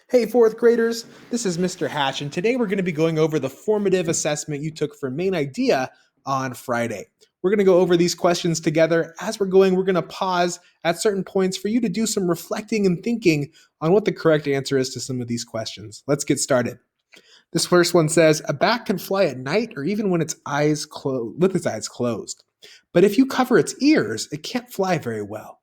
Hey, fourth graders, this is Mr. Hatch, and today we're going to be going over the formative assessment you took for main idea on Friday. We're going to go over these questions together. As we're going, we're going to pause at certain points for you to do some reflecting and thinking on what the correct answer is to some of these questions. Let's get started. This first one says, a bat can fly at night or even when its eyes with its eyes closed. But if you cover its ears, it can't fly very well.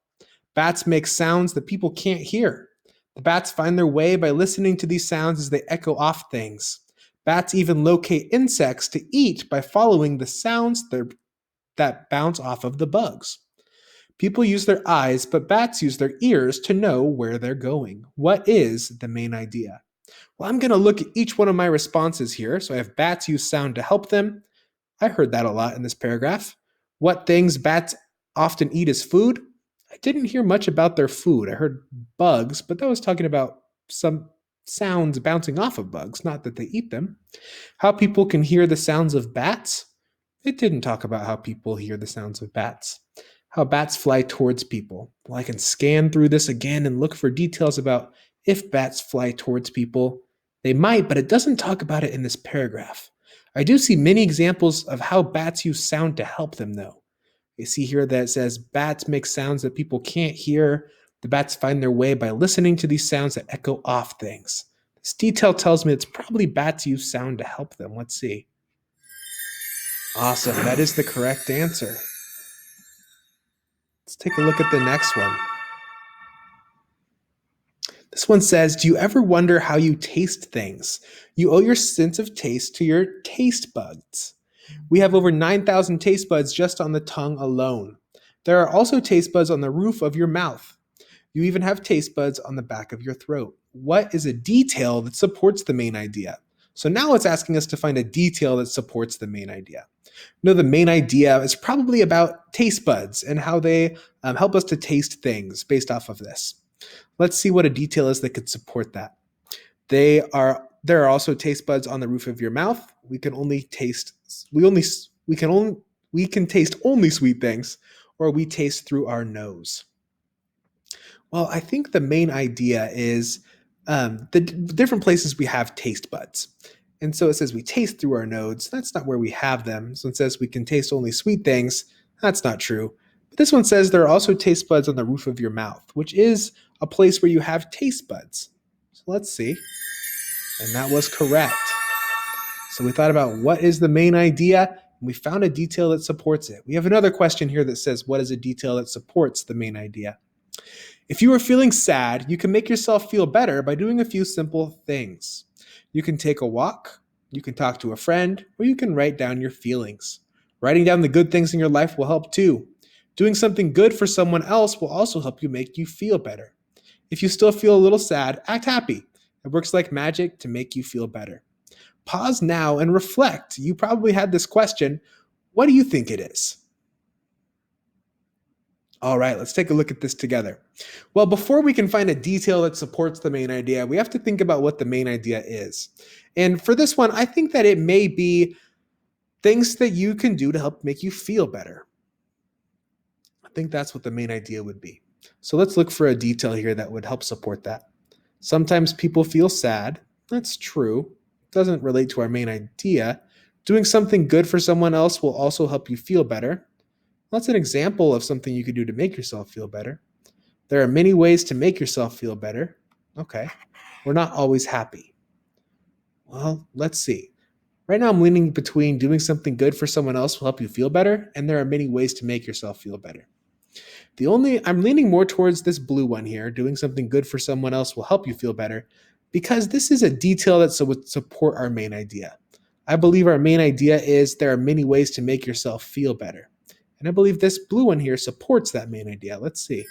Bats make sounds that people can't hear. The bats find their way by listening to these sounds as they echo off things. Bats even locate insects to eat by following the sounds that bounce off of the bugs. People use their eyes, but bats use their ears to know where they're going. What is the main idea? Well, I'm going to look at each one of my responses here. So I have bats use sound to help them. I heard that a lot in this paragraph. What things bats often eat as food? I didn't hear much about their food. I heard bugs, but that was talking about some sounds bouncing off of bugs, not that they eat them. How people can hear the sounds of bats? It didn't talk about how people hear the sounds of bats. How bats fly towards people. Well, I can scan through this again and look for details about if bats fly towards people. They might, but it doesn't talk about it in this paragraph. I do see many examples of how bats use sound to help them, though. You see here that it says bats make sounds that people can't hear. The bats find their way by listening to these sounds that echo off things. This detail tells me it's probably bats use sound to help them. Let's see. Awesome. That is the correct answer. Let's take a look at the next one. This one says, do you ever wonder how you taste things? You owe your sense of taste to your taste buds. We have over 9,000 taste buds just on the tongue alone. There are also taste buds on the roof of your mouth. You even have taste buds on the back of your throat. What is a detail that supports the main idea? So now it's asking us to find a detail that supports the main idea. No, the main idea is probably about taste buds and how they help us to taste things based off of this. Let's see what a detail is that could support that. There are also taste buds on the roof of your mouth. We can taste only sweet things, or we taste through our nose. Well, I think the main idea is the different places we have taste buds. And so it says we taste through our nose. That's not where we have them. So it says we can taste only sweet things. That's not true. But this one says there are also taste buds on the roof of your mouth, which is a place where you have taste buds. So let's see. And that was correct. So we thought about what is the main idea, and we found a detail that supports it. We have another question here that says, what is a detail that supports the main idea? If you are feeling sad, you can make yourself feel better by doing a few simple things. You can take a walk, you can talk to a friend, or you can write down your feelings. Writing down the good things in your life will help too. Doing something good for someone else will also help you make you feel better. If you still feel a little sad, act happy. It works like magic to make you feel better. Pause now and reflect. You probably had this question. What do you think it is? All right, let's take a look at this together. Well, before we can find a detail that supports the main idea, we have to think about what the main idea is. And for this one, I think that it may be things that you can do to help make you feel better. I think that's what the main idea would be. So let's look for a detail here that would help support that. Sometimes people feel sad. That's true. It doesn't relate to our main idea. Doing something good for someone else will also help you feel better. That's an example of something you could do to make yourself feel better. There are many ways to make yourself feel better. Okay. We're not always happy. Well, let's see. Right now I'm leaning between doing something good for someone else will help you feel better, and there are many ways to make yourself feel better. I'm leaning more towards this blue one here. Doing something good for someone else will help you feel better, because this is a detail that would support our main idea. I believe our main idea is there are many ways to make yourself feel better. And I believe this blue one here supports that main idea. Let's see.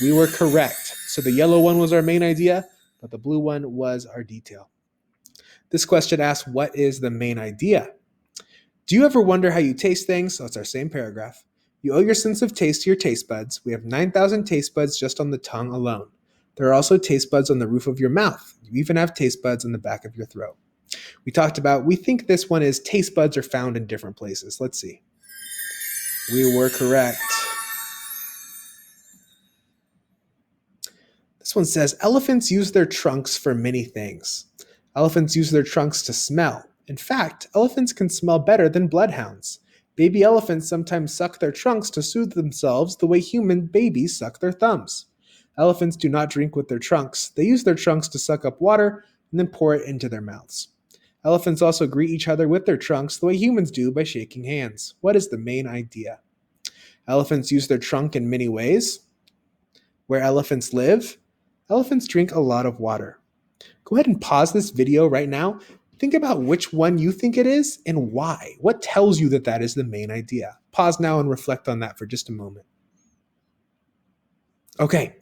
We were correct. So the yellow one was our main idea, but the blue one was our detail. This question asks, what is the main idea? Do you ever wonder how you taste things? So it's our same paragraph. You owe your sense of taste to your taste buds. We have 9,000 taste buds just on the tongue alone. There are also taste buds on the roof of your mouth. You even have taste buds on the back of your throat. We think this one is taste buds are found in different places. Let's see. We were correct. This one says elephants use their trunks for many things. Elephants use their trunks to smell. In fact, elephants can smell better than bloodhounds. Baby elephants sometimes suck their trunks to soothe themselves the way human babies suck their thumbs. Elephants do not drink with their trunks. They use their trunks to suck up water and then pour it into their mouths. Elephants also greet each other with their trunks the way humans do by shaking hands. What is the main idea? Elephants use their trunk in many ways. Where elephants live, elephants drink a lot of water. Go ahead and pause this video right now. Think about which one you think it is and why. What tells you that that is the main idea? Pause now and reflect on that for just a moment. Okay,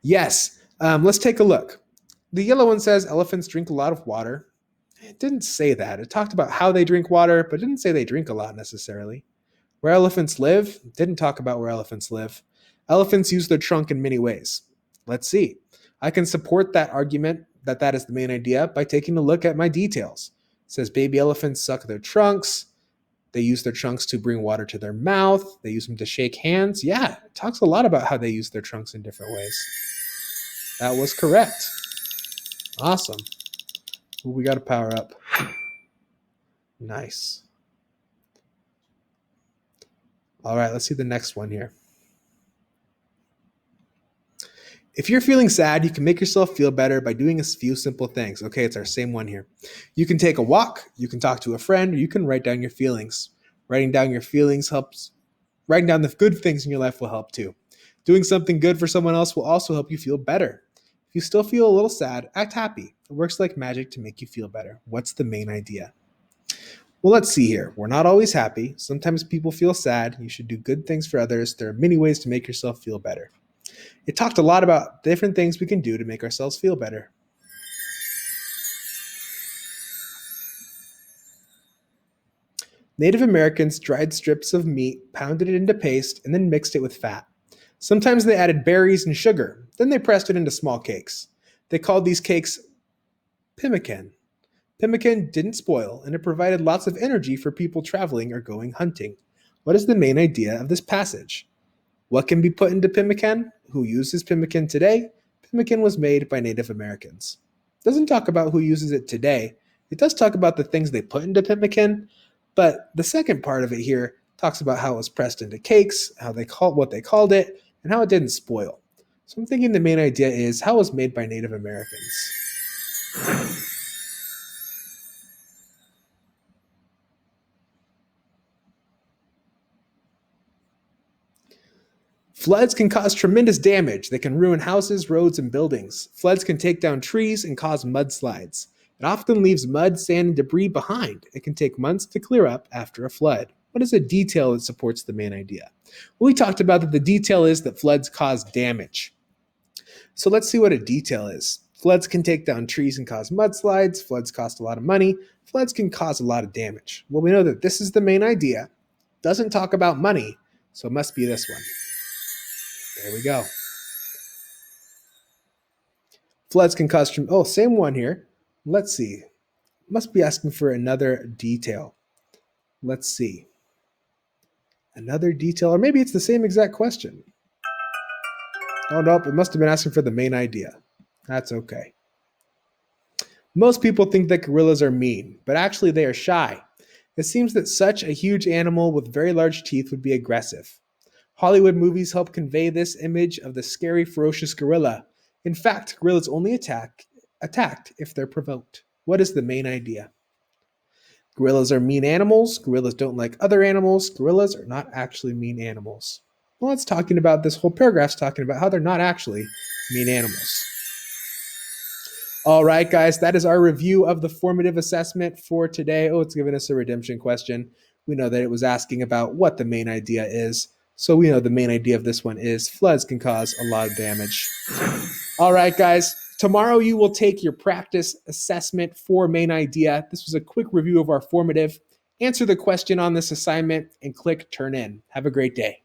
yes, let's take a look. The yellow one says elephants drink a lot of water. It didn't say that. It talked about how they drink water, but it didn't say they drink a lot necessarily. Where elephants live, didn't talk about where elephants live. Elephants use their trunk in many ways. Let's see. I can support that argument that that is the main idea by taking a look at my details. It says baby elephants suck their trunks. They use their trunks to bring water to their mouth. They use them to shake hands. Yeah, it talks a lot about how they use their trunks in different ways. That was correct. Awesome. Ooh, we got to power up. Nice. All right, let's see the next one here. If you're feeling sad, you can make yourself feel better by doing a few simple things. Okay, it's our same one here. You can take a walk, you can talk to a friend, or you can write down your feelings. Writing down your feelings helps. Writing down the good things in your life will help too. Doing something good for someone else will also help you feel better. If you still feel a little sad, act happy. It works like magic to make you feel better. What's the main idea? Well, let's see here. We're not always happy. Sometimes people feel sad. You should do good things for others. There are many ways to make yourself feel better. It talked a lot about different things we can do to make ourselves feel better. Native Americans dried strips of meat, pounded it into paste, and then mixed it with fat. Sometimes they added berries and sugar. Then they pressed it into small cakes. They called these cakes pemmican. Pemmican didn't spoil, and it provided lots of energy for people traveling or going hunting. What is the main idea of this passage? What can be put into pemmican? Who uses pemmican today? Pemmican was made by Native Americans. It doesn't talk about who uses it today. It does talk about the things they put into pemmican, but the second part of it here talks about how it was pressed into cakes, how they called what they called it, and how it didn't spoil. So I'm thinking the main idea is how it was made by Native Americans. Floods can cause tremendous damage. They can ruin houses, roads, and buildings. Floods can take down trees and cause mudslides. It often leaves mud, sand, and debris behind. It can take months to clear up after a flood. What is a detail that supports the main idea? Well, we talked about that the detail is that floods cause damage. So let's see what a detail is. Floods can take down trees and cause mudslides. Floods cost a lot of money. Floods can cause a lot of damage. Well, we know that this is the main idea. Doesn't talk about money, so it must be this one. There we go. Floods can cause... same one here. Let's see. Must be asking for another detail. Let's see. Another detail, or maybe it's the same exact question. Oh, nope, it must have been asking for the main idea. That's okay. Most people think that gorillas are mean, but actually they are shy. It seems that such a huge animal with very large teeth would be aggressive. Hollywood movies help convey this image of the scary, ferocious gorilla. In fact, gorillas only attacked if they're provoked. What is the main idea? Gorillas are mean animals. Gorillas don't like other animals. Gorillas are not actually mean animals. Well, it's talking about this whole paragraph's talking about how they're not actually mean animals. All right, guys, that is our review of the formative assessment for today. Oh, it's giving us a redemption question. We know that it was asking about what the main idea is. So we know the main idea of this one is floods can cause a lot of damage. All right, guys. Tomorrow you will take your practice assessment for main idea. This was a quick review of our formative. Answer the question on this assignment and click turn in. Have a great day.